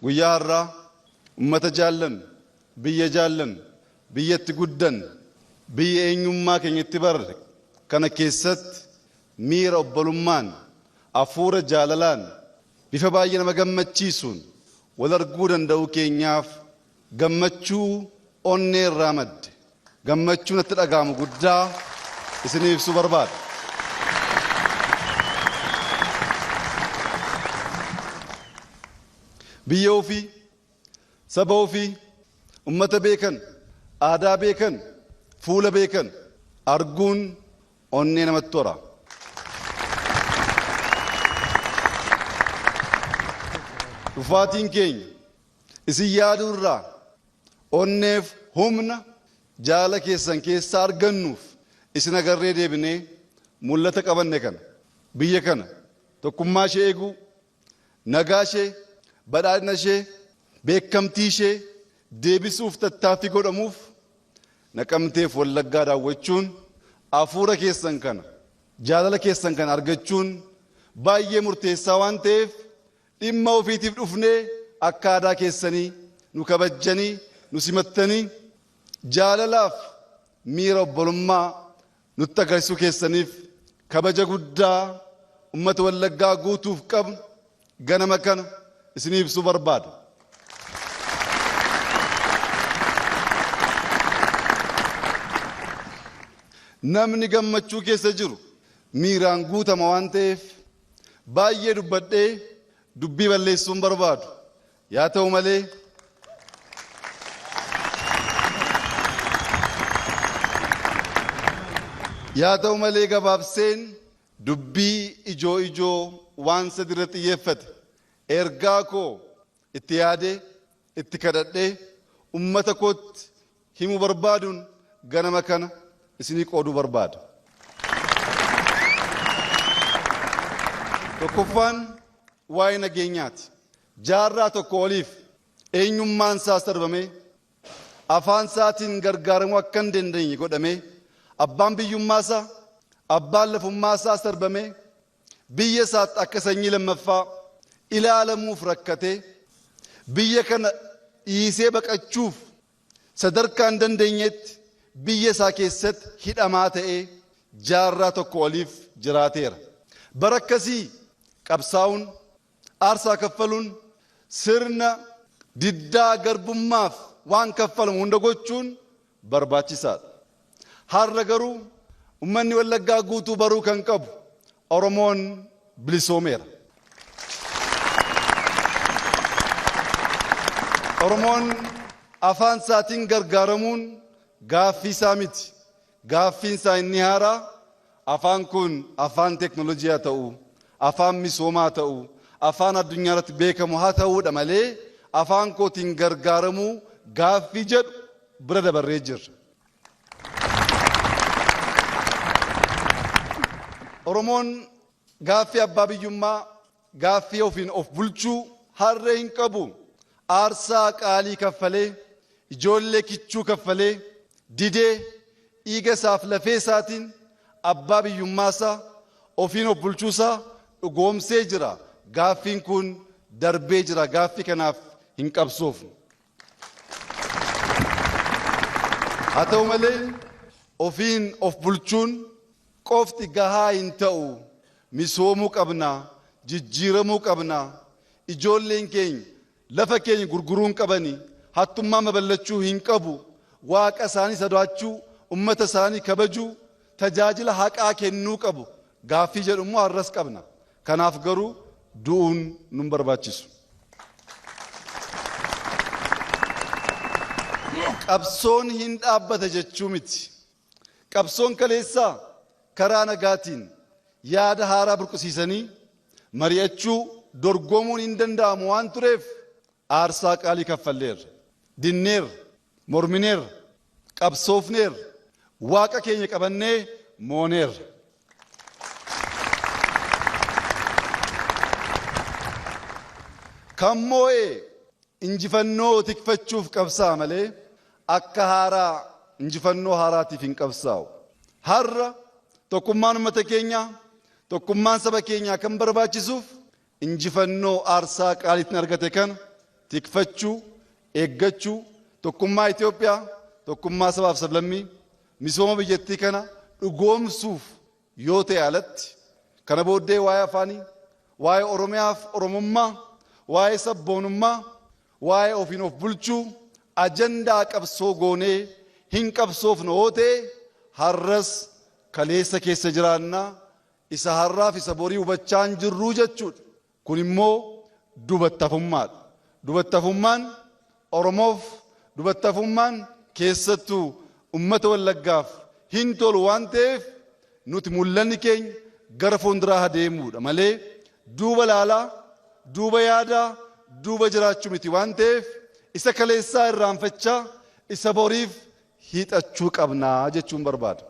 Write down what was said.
guyyaa har'aa ummata jaallan, biyya jaallan, biyyatti guddan, biyya eenyummaa keenyatti barre kana keessatti miira obbolummaan, hafuura jaalalaan, bifa baay'ee nama gammachiisuun wal arguu danda'uu keenyaaf gammachuu onnee irraa madde, gammachuu natti dhaga'amu guddaa isiniif ibsuu barbaada. Biyya ofii, saba ofii, ummata beekan, aadaa beekan, fuula beekan arguun onnee namatti tora. Dhufaatiin keenya isin yaaduu irraa onneef humna jaala keessan keessaa argannuuf isin agarree deebinee mul'ata qabanne kana biyya kana tokkummaa ishee eeguu, nagaa ishee, badhaadhina ishee, beekamtii ishee deebisuuf tattaaffii godhamuuf Naqamteef Wallaggaa daawwachuun hafuura keessan kana, jaalala keessan kana argachuun baay'ee murteessaa waan ta'eef dhimma ofiitiif dhufnee akka aadaa keessanii nu kabajjanii nu simattanii jaalalaaf miira obbolummaa nutti agarsiisuu keessaniif kabaja guddaa ummata Wallaggaa guutuuf qabnu ganama kana isinii ibsuu barbaada. Namni gammachuu keessa jiru miiraan guutama waan ta'eef baay'ee dubbadhee dubbii balleessuun barbaadu. Yaa ta'u malee gabaabseen dubbii ijoo waan sadirra xiyyeeffate ergaa koo itti yaadee itti kadhadhee ummata kootti himuu barbaaduun ganama kana isinii qooduu barbaada. Tokkoffaan waa'ee nageenyaati. Jaarraa tokko oliif eenyummaan isaa sarbamee afaan isaatiin gargaaramuu akka hin dandeenye godhamee abbaan biyyummaa isaa, abbaan lafummaa isaa sarbamee biyya isaatti akka sanyii lammaffaa ilaalamuuf rakkatee biyya kana dhiisee baqachuuf sadarkaa hin dandeenyetti biyya isaa keessatti hidhamaa ta'ee jaarraa tokko oliif jiraateera. Bara akkasii qabsaa'uun, aarsaa kaffaluun, sirna diddaa garbummaaf waan kaffalamu hunda gochuun barbaachisaadha. Har'a garuu ummanni Wallaggaa guutuu baruu kan qabu Oromoon bilisoomeera. Oromoon afaan isaatiin gargaaramuun gaaffii isaa miti. Gaaffiin isaa inni haaraa afaan kun afaan teknoolojii haa ta'u, afaan misoomaa haa ta'u, afaan addunyaa irratti beekamu haa ta'uudha malee afaan kootiin gargaaramuu gaaffii jedhu bira dabarree jirra. Oromoon gaaffii abbaa biyyummaa, gaaffii ofiin of bulchuu harree hin qabu. Aarsaa qaalii kaffalee, ijoollee kichuu kaffalee, didee dhiiga isaaf lafee isaatiin abbaa biyyummaa isaa ofiin of bulchuu isaa dhugoomsee jira. Gaaffiin kun darbee jira. Gaaffii kanaaf hin qabsoofnu. Haa ta'u malee ofiin of bulchuun qofti gahaa hin ta'u. Misoomuu qabna, jijjiiramuu qabna. Ijoolleen keenya lafa keenya gurguruu hin qabani, hattummaa babal'achuu hin qabu. Waaqa isaanii sodaachuu, ummata isaanii kabajuu, tajaajila haqaa kennuu qabu. Gaaffii jedhu immoo har'as qabna. Kanaaf garuu du'uun nun barbaachisu. Qabsoon hin dhaabbata jechuu miti. Qabsoon kaleessaa karaa nagaatiin yaada haaraa burqisiisanii mari'achuu dorgomuun hin danda'amu waan tureef aarsaa qaalii kaffalleerra. Dinneerra, mormineerra, qabsoofneerra, waaqa keenya qabannee mooneerra. Kan moo'ee injifannoo tikfachuuf qabsaa malee akka haaraa injifannoo haaraatiif hin qabsaa'u. Har'a tokkummaan uummata keenyaa, tokkummaan saba keenyaa kan barbaachisuuf injifannoo aarsaa qaaliitiin argate kana tikfachuu, eeggachuu, tokkummaa Itoophiyaa, tokkummaa sabaaf sablammii, misooma biyyattii kana dhugoomsuuf yoo ta'e alatti kana booddee waa'ee afaanii, waa'ee Oromiyaaf Oromummaa, waa'ee sabboonummaa, waa'ee ofiin of bulchuu ajandaa qabsoo goonee hin qabsoofne yoo ta'e har'as kaleessa keessa jiraannaa isa har'aaf isa borii hubachaa hin jirruu jechuudha. Kun immoo dubattafummaadha. Dubattafummaan Oromoof, dubattafummaan keessattuu ummata Wallaggaaf hin tolu waan ta'eef nuti mul'anni keenya gara fuulduraa deemuudha malee duuba laalaa, duuba yaadaa, duuba jiraachuu miti waan ta'eef isa kaleessaa irraanfachaa isa boriif hiixachuu qabnaa jechuun barbaada.